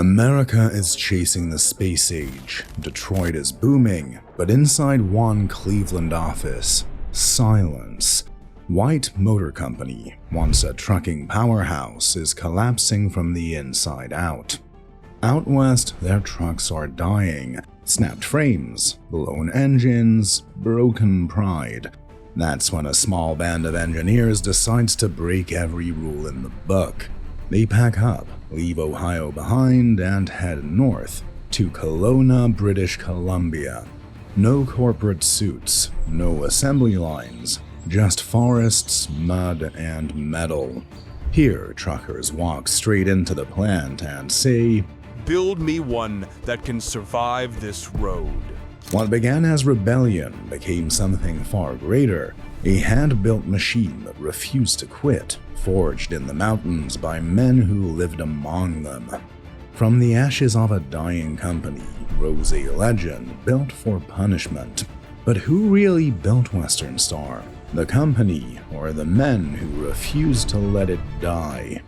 America is chasing the space age, Detroit is booming, but inside one Cleveland office, silence. White Motor Company, once a trucking powerhouse, is collapsing from the inside out. Out west, their trucks are dying. Snapped frames, blown engines, broken pride. That's when a small band of engineers decides to break every rule in the book. They pack up, leave Ohio behind, and head north to Kelowna, British Columbia. No corporate suits, no assembly lines, just forests, mud, and metal. Here, truckers walk straight into the plant and say, "Build me one that can survive this road." What began as rebellion became something far greater, a hand-built machine that refused to quit, forged in the mountains by men who lived among them. From the ashes of a dying company rose a legend built for punishment. But who really built Western Star? The company or the men who refused to let it die?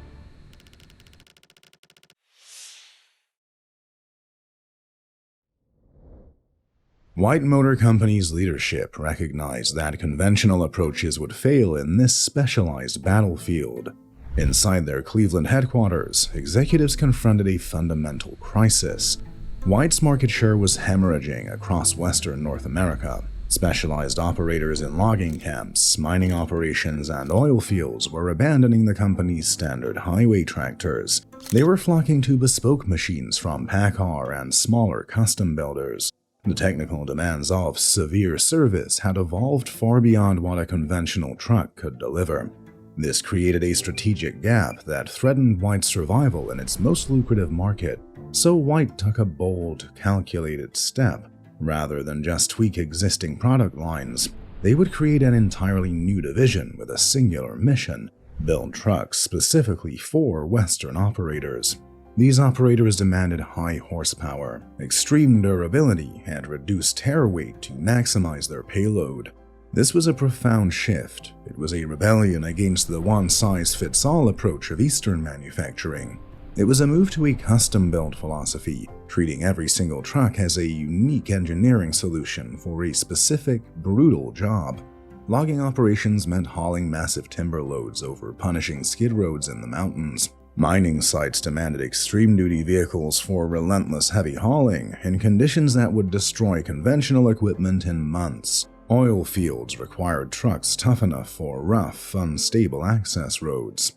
White Motor Company's leadership recognized that conventional approaches would fail in this specialized battlefield. Inside their Cleveland headquarters, executives confronted a fundamental crisis. White's market share was hemorrhaging across Western North America. Specialized operators in logging camps, mining operations, and oil fields were abandoning the company's standard highway tractors. They were flocking to bespoke machines from PACCAR and smaller custom builders. The technical demands of severe service had evolved far beyond what a conventional truck could deliver. This created a strategic gap that threatened White's survival in its most lucrative market, so White took a bold, calculated step. Rather than just tweak existing product lines, they would create an entirely new division with a singular mission: build trucks specifically for Western operators. These operators demanded high horsepower, extreme durability, and reduced tare weight to maximize their payload. This was a profound shift. It was a rebellion against the one-size-fits-all approach of Eastern manufacturing. It was a move to a custom-built philosophy, treating every single truck as a unique engineering solution for a specific, brutal job. Logging operations meant hauling massive timber loads over punishing skid roads in the mountains. Mining sites demanded extreme-duty vehicles for relentless heavy hauling in conditions that would destroy conventional equipment in months. Oil fields required trucks tough enough for rough, unstable access roads.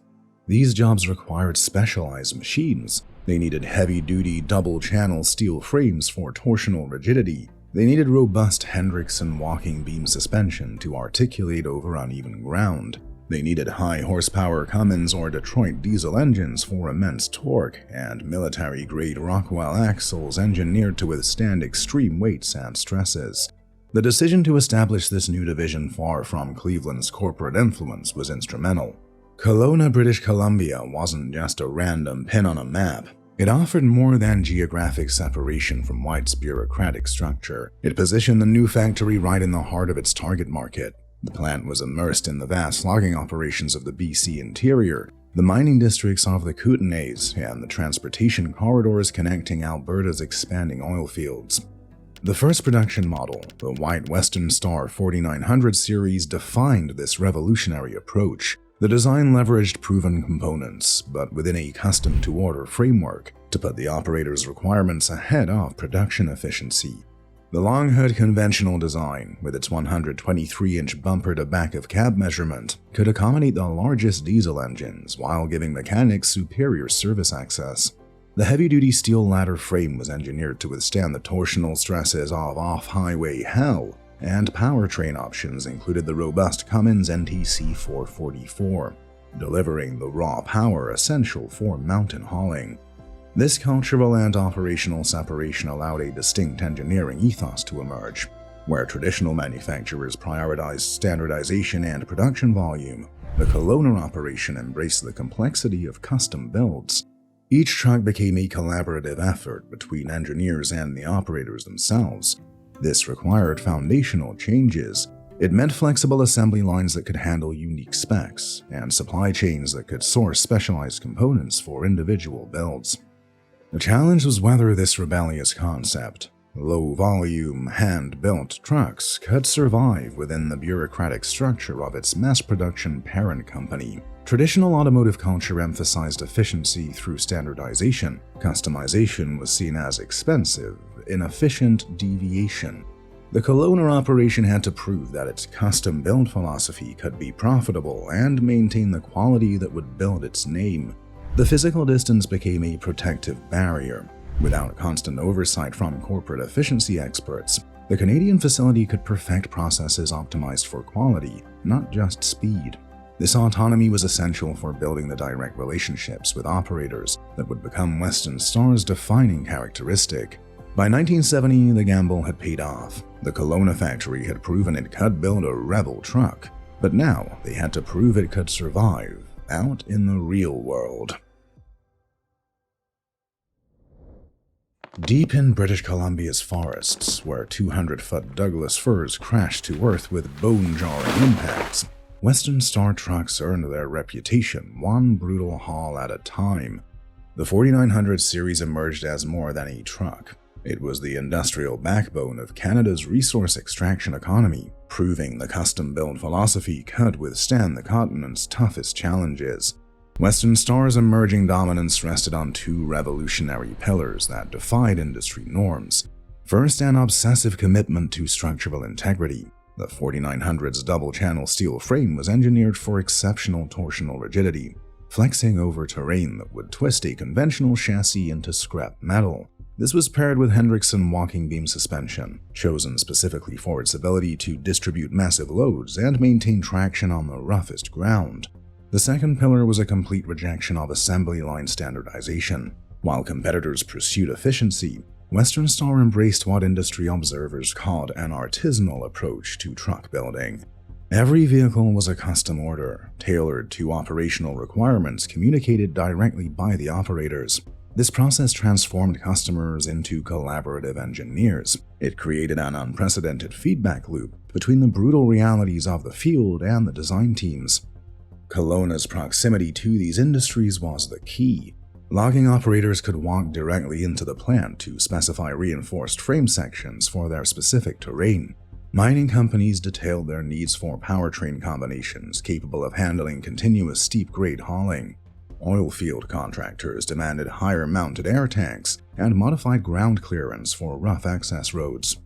These jobs required specialized machines. They needed heavy-duty double-channel steel frames for torsional rigidity. They needed robust Hendrickson walking beam suspension to articulate over uneven ground. They needed high-horsepower Cummins or Detroit diesel engines for immense torque, and military-grade Rockwell axles engineered to withstand extreme weights and stresses. The decision to establish this new division far from Cleveland's corporate influence was instrumental. Kelowna, British Columbia wasn't just a random pin on a map. It offered more than geographic separation from White's bureaucratic structure. It positioned the new factory right in the heart of its target market. The plant was immersed in the vast logging operations of the BC interior, the mining districts of the Kootenays, and the transportation corridors connecting Alberta's expanding oil fields. The first production model, the White Western Star 4900 series, defined this revolutionary approach. The design leveraged proven components, but within a custom-to-order framework, to put the operator's requirements ahead of production efficiency. The long-hood conventional design, with its 123-inch bumper-to-back-of-cab measurement, could accommodate the largest diesel engines while giving mechanics superior service access. The heavy-duty steel ladder frame was engineered to withstand the torsional stresses of off-highway hell, and powertrain options included the robust Cummins NTC 444, delivering the raw power essential for mountain hauling. This cultural and operational separation allowed a distinct engineering ethos to emerge. Where traditional manufacturers prioritized standardization and production volume, the Kelowna operation embraced the complexity of custom builds. Each truck became a collaborative effort between engineers and the operators themselves. This required foundational changes. It meant flexible assembly lines that could handle unique specs, and supply chains that could source specialized components for individual builds. The challenge was whether this rebellious concept, low-volume, hand-built trucks, could survive within the bureaucratic structure of its mass-production parent company. Traditional automotive culture emphasized efficiency through standardization. Customization was seen as expensive, inefficient deviation. The Kelowna operation had to prove that its custom-build philosophy could be profitable and maintain the quality that would build its name. The physical distance became a protective barrier. Without constant oversight from corporate efficiency experts, the Canadian facility could perfect processes optimized for quality, not just speed. This autonomy was essential for building the direct relationships with operators that would become Western Star's defining characteristic. By 1970, the gamble had paid off. The Kelowna factory had proven it could build a rebel truck, but now they had to prove it could survive out in the real world. Deep in British Columbia's forests, where 200-foot Douglas firs crashed to earth with bone-jarring impacts, Western Star trucks earned their reputation one brutal haul at a time. The 4900 series emerged as more than a truck. It was the industrial backbone of Canada's resource extraction economy, proving the custom-build philosophy could withstand the continent's toughest challenges. Western Star's emerging dominance rested on two revolutionary pillars that defied industry norms. First, an obsessive commitment to structural integrity. The 4900's double-channel steel frame was engineered for exceptional torsional rigidity, flexing over terrain that would twist a conventional chassis into scrap metal. This was paired with Hendrickson walking beam suspension, chosen specifically for its ability to distribute massive loads and maintain traction on the roughest ground. The second pillar was a complete rejection of assembly line standardization. While competitors pursued efficiency, Western Star embraced what industry observers called an artisanal approach to truck building. Every vehicle was a custom order, tailored to operational requirements communicated directly by the operators. This process transformed customers into collaborative engineers. It created an unprecedented feedback loop between the brutal realities of the field and the design teams. Kelowna's proximity to these industries was the key. Logging operators could walk directly into the plant to specify reinforced frame sections for their specific terrain. Mining companies detailed their needs for powertrain combinations capable of handling continuous steep-grade hauling. Oilfield contractors demanded higher-mounted air tanks and modified ground clearance for rough access roads.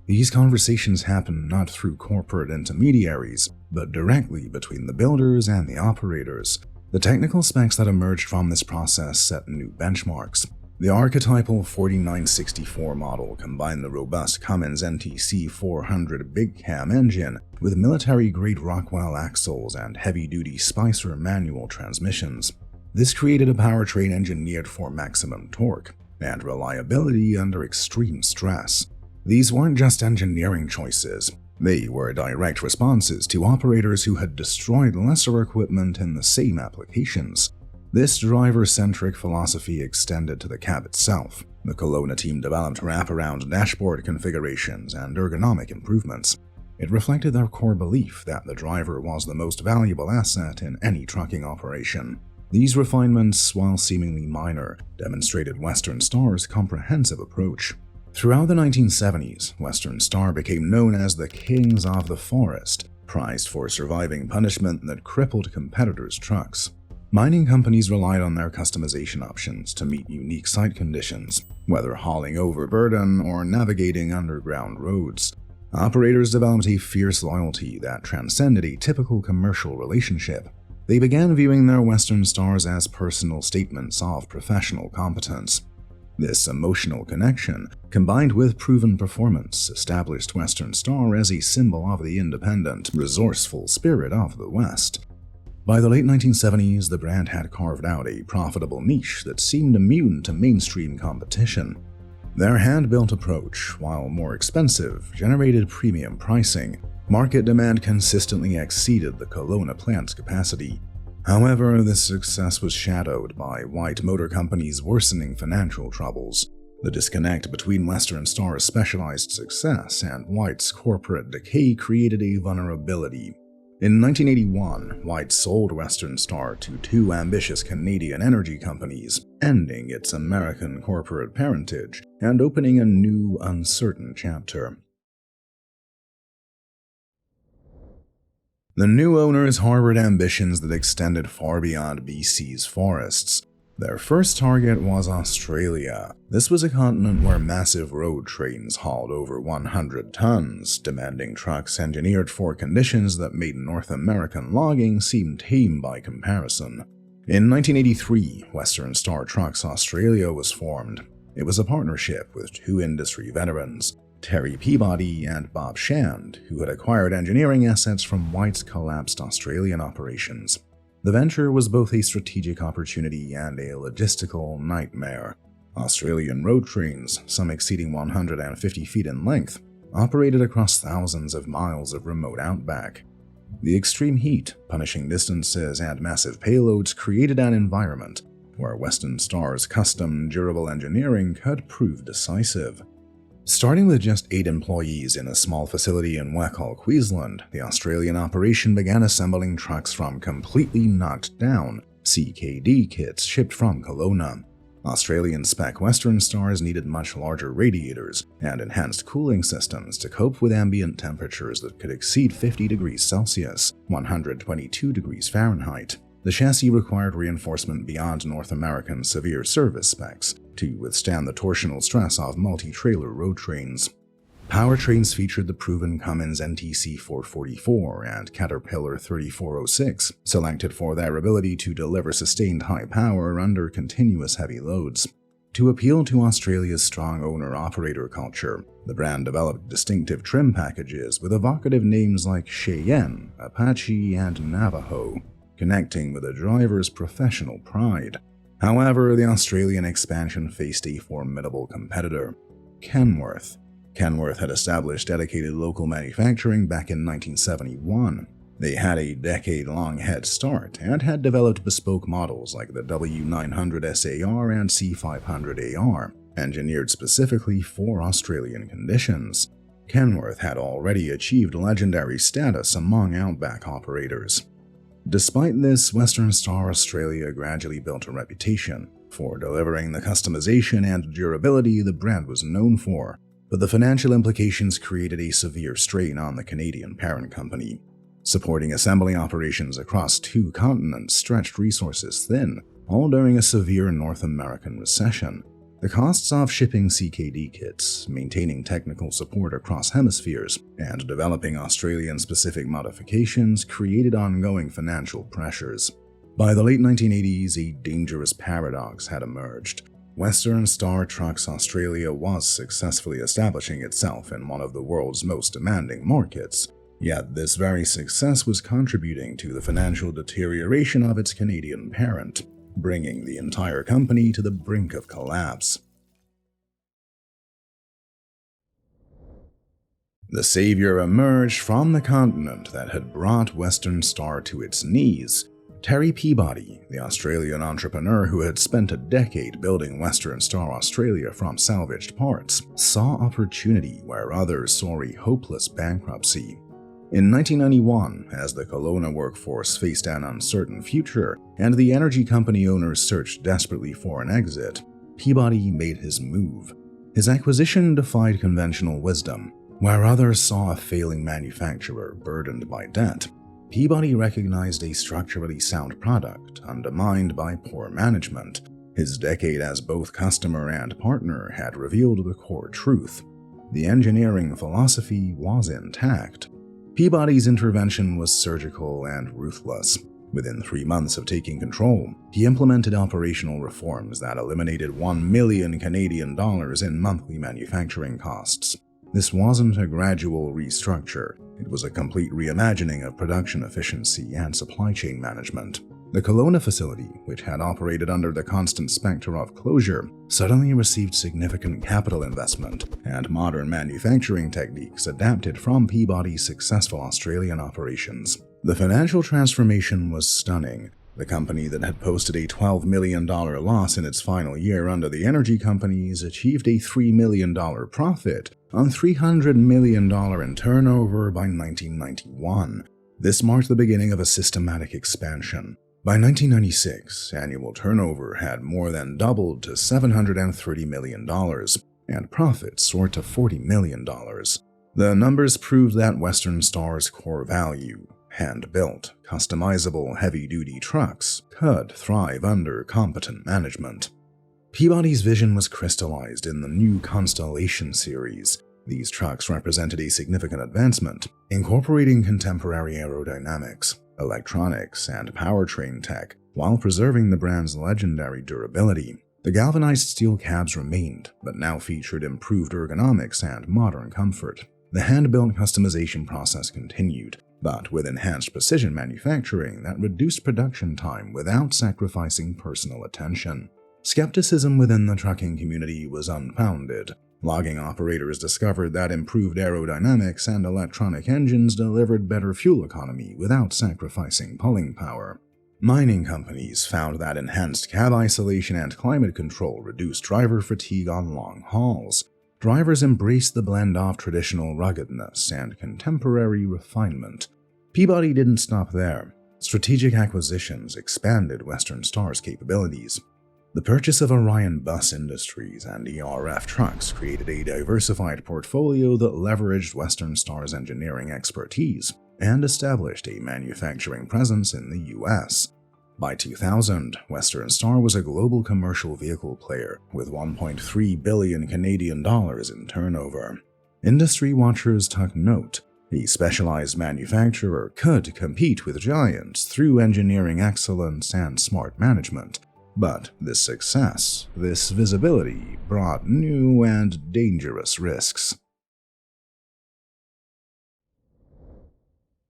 These conversations happened not through corporate intermediaries, but directly between the builders and the operators. The technical specs that emerged from this process set new benchmarks. The archetypal 4964 model combined the robust Cummins NTC 400 big cam engine with military-grade Rockwell axles and heavy-duty Spicer manual transmissions. This created a powertrain engineered for maximum torque and reliability under extreme stress. These weren't just engineering choices. They were direct responses to operators who had destroyed lesser equipment in the same applications. This driver-centric philosophy extended to the cab itself. The Kelowna team developed wraparound dashboard configurations and ergonomic improvements. It reflected their core belief that the driver was the most valuable asset in any trucking operation. These refinements, while seemingly minor, demonstrated Western Star's comprehensive approach. Throughout the 1970s, Western Star became known as the Kings of the Forest, prized for surviving punishment that crippled competitors' trucks. Mining companies relied on their customization options to meet unique site conditions, whether hauling overburden or navigating underground roads. Operators developed a fierce loyalty that transcended a typical commercial relationship. They began viewing their Western Stars as personal statements of professional competence. This emotional connection, combined with proven performance, established Western Star as a symbol of the independent, resourceful spirit of the West. By the late 1970s, the brand had carved out a profitable niche that seemed immune to mainstream competition. Their hand-built approach, while more expensive, generated premium pricing. Market demand consistently exceeded the Kelowna plant's capacity. However, this success was shadowed by White Motor Company's worsening financial troubles. The disconnect between Western Star's specialized success and White's corporate decay created a vulnerability. In 1981, White sold Western Star to two ambitious Canadian energy companies, ending its American corporate parentage and opening a new, uncertain chapter. The new owners harbored ambitions that extended far beyond BC's forests. Their first target was Australia. This was a continent where massive road trains hauled over 100 tons, demanding trucks engineered for conditions that made North American logging seem tame by comparison. In 1983, Western Star Trucks Australia was formed. It was a partnership with two industry veterans, Terry Peabody and Bob Shand, who had acquired engineering assets from White's collapsed Australian operations. The venture was both a strategic opportunity and a logistical nightmare. Australian road trains, some exceeding 150 feet in length, operated across thousands of miles of remote outback. The extreme heat, punishing distances, and massive payloads created an environment where Western Star's custom, durable engineering could prove decisive. Starting with just 8 employees in a small facility in Wachal, Queensland, the Australian operation began assembling trucks from completely knocked down CKD kits shipped from Kelowna. Australian spec Western Stars needed much larger radiators and enhanced cooling systems to cope with ambient temperatures that could exceed 50 degrees Celsius, 122 degrees Fahrenheit. The chassis required reinforcement beyond North American severe service specs to withstand the torsional stress of multi-trailer road trains. Powertrains featured the proven Cummins NTC 444 and Caterpillar 3406, selected for their ability to deliver sustained high power under continuous heavy loads. To appeal to Australia's strong owner-operator culture, the brand developed distinctive trim packages with evocative names like Cheyenne, Apache, and Navajo, connecting with a driver's professional pride. However, the Australian expansion faced a formidable competitor, Kenworth. Kenworth had established dedicated local manufacturing back in 1971. They had a decade-long head start and had developed bespoke models like the W900 SAR and C500AR, engineered specifically for Australian conditions. Kenworth had already achieved legendary status among outback operators. Despite this, Western Star Australia gradually built a reputation for delivering the customization and durability the brand was known for, but the financial implications created a severe strain on the Canadian parent company. Supporting assembly operations across 2 continents stretched resources thin, all during a severe North American recession. The costs of shipping CKD kits, maintaining technical support across hemispheres, and developing Australian-specific modifications created ongoing financial pressures. By the late 1980s, a dangerous paradox had emerged. Western Star Trucks Australia was successfully establishing itself in one of the world's most demanding markets, yet this very success was contributing to the financial deterioration of its Canadian parent, bringing the entire company to the brink of collapse. The savior emerged from the continent that had brought Western Star to its knees. Terry Peabody, the Australian entrepreneur who had spent a decade building Western Star Australia from salvaged parts, saw opportunity where others saw a hopeless bankruptcy. In 1991, as the Kelowna workforce faced an uncertain future and the energy company owners searched desperately for an exit, Peabody made his move. His acquisition defied conventional wisdom. Where others saw a failing manufacturer burdened by debt, Peabody recognized a structurally sound product undermined by poor management. His decade as both customer and partner had revealed the core truth. The engineering philosophy was intact. Peabody's intervention was surgical and ruthless. Within 3 months of taking control, he implemented operational reforms that eliminated $1 million Canadian in monthly manufacturing costs. This wasn't a gradual restructure, it was a complete reimagining of production efficiency and supply chain management. The Kelowna facility, which had operated under the constant specter of closure, suddenly received significant capital investment and modern manufacturing techniques adapted from Peabody's successful Australian operations. The financial transformation was stunning. The company that had posted a $12 million loss in its final year under the energy companies achieved a $3 million profit on $300 million in turnover by 1991. This marked the beginning of a systematic expansion. By 1996, annual turnover had more than doubled to $730 million, and profits soared to $40 million. The numbers proved that Western Star's core value, hand-built, customizable heavy-duty trucks, could thrive under competent management. Peabody's vision was crystallized in the new Constellation series. These trucks represented a significant advancement, incorporating contemporary aerodynamics, electronics, and powertrain tech, while preserving the brand's legendary durability. The galvanized steel cabs remained, but now featured improved ergonomics and modern comfort. The hand-built customization process continued, but with enhanced precision manufacturing that reduced production time without sacrificing personal attention. Skepticism within the trucking community was unfounded. Logging operators discovered that improved aerodynamics and electronic engines delivered better fuel economy without sacrificing pulling power. Mining companies found that enhanced cab isolation and climate control reduced driver fatigue on long hauls. Drivers embraced the blend of traditional ruggedness and contemporary refinement. Peabody didn't stop there. Strategic acquisitions expanded Western Star's capabilities. The purchase of Orion Bus Industries and ERF Trucks created a diversified portfolio that leveraged Western Star's engineering expertise and established a manufacturing presence in the U.S. By 2000, Western Star was a global commercial vehicle player with $1.3 billion Canadian dollars in turnover. Industry watchers took note. A specialized manufacturer could compete with giants through engineering excellence and smart management. But this success, this visibility, brought new and dangerous risks.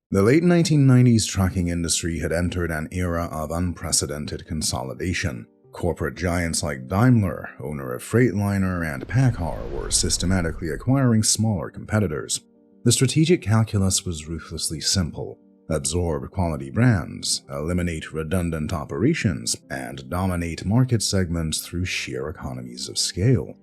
The late 1990s trucking industry had entered an era of unprecedented consolidation. Corporate giants like Daimler, owner of Freightliner, and PACCAR were systematically acquiring smaller competitors. The strategic calculus was ruthlessly simple. Absorb quality brands, eliminate redundant operations, and dominate market segments through sheer economies of scale.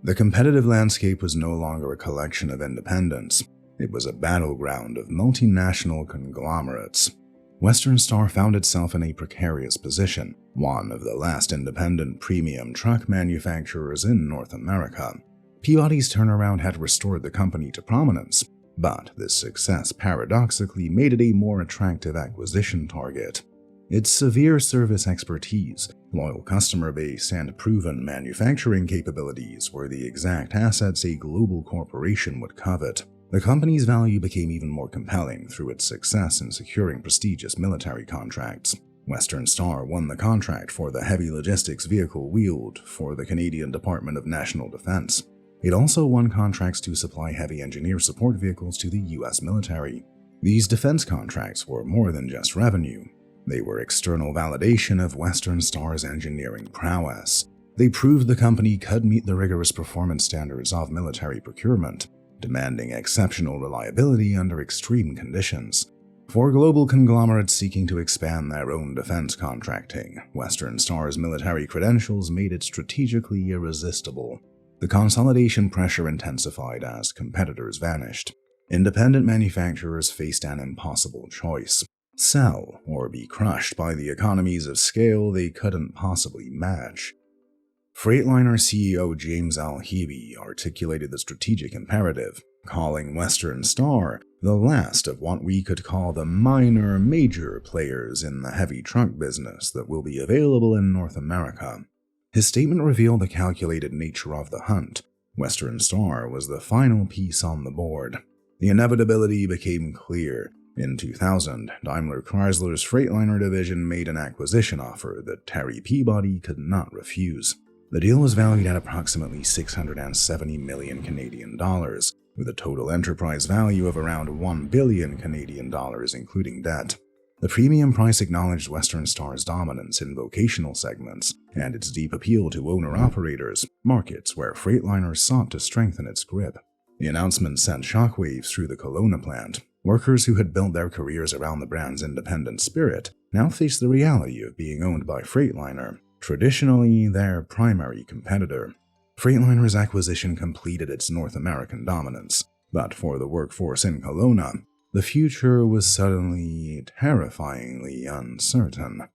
The competitive landscape was no longer a collection of independents. It was a battleground of multinational conglomerates. Western Star found itself in a precarious position, one of the last independent premium truck manufacturers in North America. Peabody's turnaround had restored the company to prominence, but this success paradoxically made it a more attractive acquisition target. Its severe service expertise, loyal customer base, and proven manufacturing capabilities were the exact assets a global corporation would covet. The company's value became even more compelling through its success in securing prestigious military contracts. Western Star won the contract for the heavy logistics vehicle wheeled for the Canadian Department of National Defense. It also won contracts to supply heavy engineer support vehicles to the U.S. military. These defense contracts were more than just revenue. They were external validation of Western Star's engineering prowess. They proved the company could meet the rigorous performance standards of military procurement, demanding exceptional reliability under extreme conditions. For global conglomerates seeking to expand their own defense contracting, Western Star's military credentials made it strategically irresistible. The consolidation pressure intensified as competitors vanished. Independent manufacturers faced an impossible choice: sell or be crushed by the economies of scale they couldn't possibly match. Freightliner CEO James Alhebe articulated the strategic imperative, calling Western Star the last of what we could call the minor major players in the heavy truck business that will be available in North America. His statement revealed the calculated nature of the hunt. Western Star was the final piece on the board. The inevitability became clear. In 2000, Daimler Chrysler's Freightliner division made an acquisition offer that Terry Peabody could not refuse. The deal was valued at approximately $670 million Canadian dollars, with a total enterprise value of around $1 billion Canadian dollars including debt. The premium price acknowledged Western Star's dominance in vocational segments and its deep appeal to owner-operators, markets where Freightliner sought to strengthen its grip. The announcement sent shockwaves through the Kelowna plant. Workers who had built their careers around the brand's independent spirit now faced the reality of being owned by Freightliner, traditionally their primary competitor. Freightliner's acquisition completed its North American dominance, but for the workforce in Kelowna, The future was suddenly terrifyingly uncertain.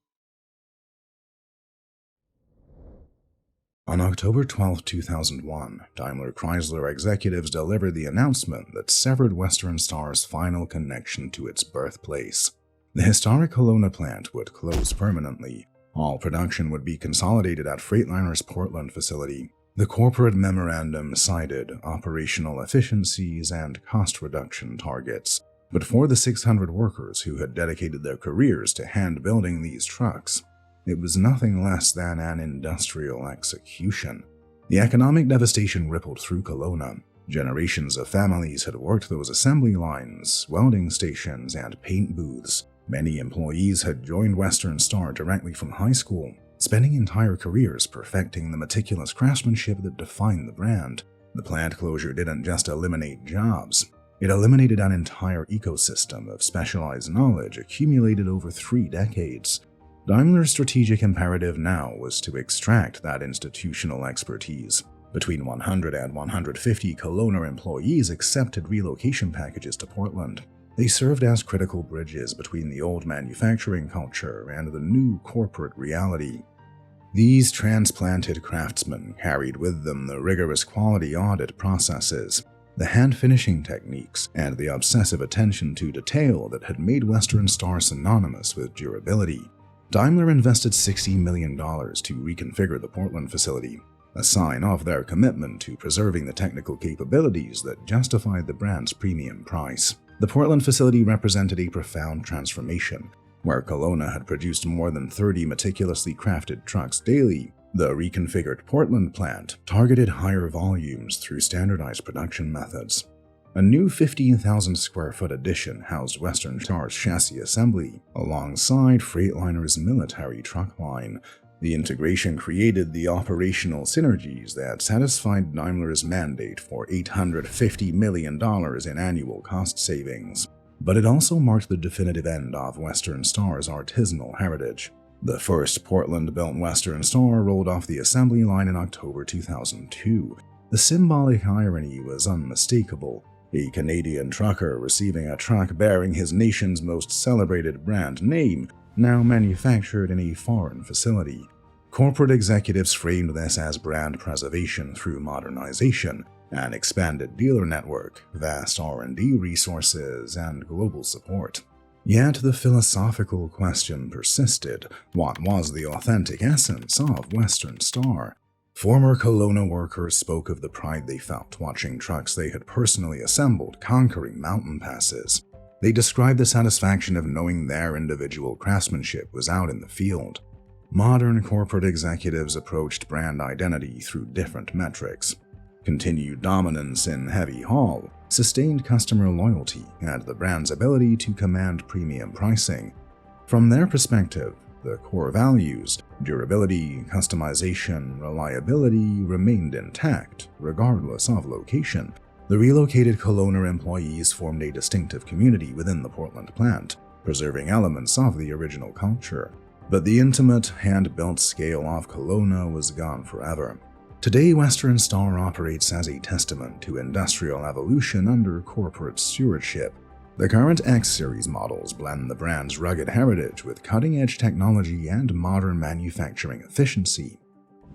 On October 12, 2001, Daimler Chrysler executives delivered the announcement that severed Western Star's final connection to its birthplace. The historic Kelowna plant would close permanently. All production would be consolidated at Freightliner's Portland facility. The corporate memorandum cited operational efficiencies and cost reduction targets, but for the 600 workers who had dedicated their careers to hand-building these trucks, it was nothing less than an industrial execution. The economic devastation rippled through Kelowna. Generations of families had worked those assembly lines, welding stations, and paint booths. Many employees had joined Western Star directly from high school, spending entire careers perfecting the meticulous craftsmanship that defined the brand. The plant closure didn't just eliminate jobs. It eliminated an entire ecosystem of specialized knowledge accumulated over 3 decades. Daimler's strategic imperative now was to extract that institutional expertise. Between 100 and 150 Kelowna employees accepted relocation packages to Portland. They served as critical bridges between the old manufacturing culture and the new corporate reality. These transplanted craftsmen carried with them the rigorous quality audit processes, the hand-finishing techniques, and the obsessive attention to detail that had made Western Star synonymous with durability. Daimler invested $60 million to reconfigure the Portland facility, a sign of their commitment to preserving the technical capabilities that justified the brand's premium price. The Portland facility represented a profound transformation. Where Kelowna had produced more than 30 meticulously crafted trucks daily, the reconfigured Portland plant targeted higher volumes through standardized production methods. A new 15,000 square foot addition housed Western Star's chassis assembly alongside Freightliner's military truck line. The integration created the operational synergies that satisfied Daimler's mandate for $850 million in annual cost savings. But it also marked the definitive end of Western Star's artisanal heritage. The first Portland-built Western Star rolled off the assembly line in October 2002. The symbolic irony was unmistakable. A Canadian trucker receiving a truck bearing his nation's most celebrated brand name, now manufactured in a foreign facility. Corporate executives framed this as brand preservation through modernization, an expanded dealer network, vast R&D resources, and global support. Yet the philosophical question persisted: what was the authentic essence of Western Star? Former Kelowna workers spoke of the pride they felt watching trucks they had personally assembled conquering mountain passes. They described the satisfaction of knowing their individual craftsmanship was out in the field. Modern corporate executives approached brand identity through different metrics: continued dominance in heavy haul, sustained customer loyalty, and the brand's ability to command premium pricing. From their perspective, the core values, durability, customization, reliability, remained intact, regardless of location. The relocated Kelowna employees formed a distinctive community within the Portland plant, preserving elements of the original culture. But the intimate, hand-built scale of Kelowna was gone forever. Today, Western Star operates as a testament to industrial evolution under corporate stewardship. The current X-Series models blend the brand's rugged heritage with cutting-edge technology and modern manufacturing efficiency.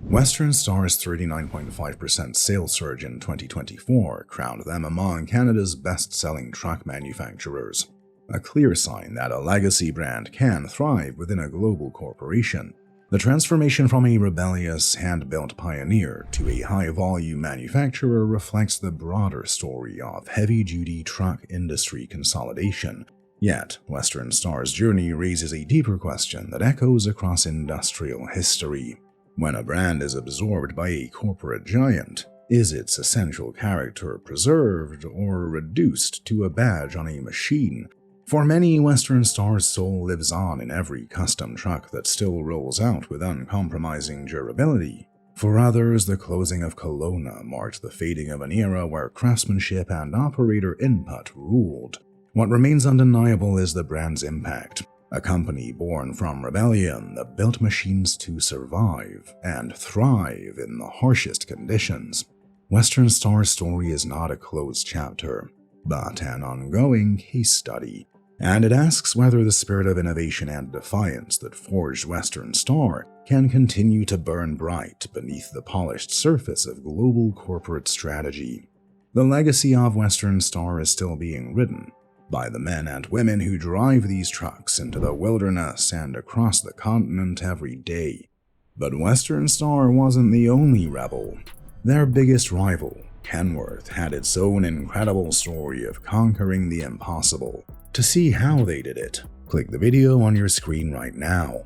Western Star's 39.5% sales surge in 2024 crowned them among Canada's best-selling truck manufacturers, a clear sign that a legacy brand can thrive within a global corporation. The transformation from a rebellious, hand-built pioneer to a high-volume manufacturer reflects the broader story of heavy-duty truck industry consolidation. Yet, Western Star's journey raises a deeper question that echoes across industrial history. When a brand is absorbed by a corporate giant, is its essential character preserved or reduced to a badge on a machine? For many, Western Star's soul lives on in every custom truck that still rolls out with uncompromising durability. For others, the closing of Kelowna marked the fading of an era where craftsmanship and operator input ruled. What remains undeniable is the brand's impact. A company born from rebellion that built machines to survive and thrive in the harshest conditions. Western Star's story is not a closed chapter. but an ongoing case study. And it asks whether the spirit of innovation and defiance that forged Western Star can continue to burn bright beneath the polished surface of global corporate strategy. The legacy of Western Star is still being written by the men and women who drive these trucks into the wilderness and across the continent every day. But Western Star wasn't the only rebel. Their biggest rival, Kenworth, had its own incredible story of conquering the impossible. To see how they did it, click the video on your screen right now.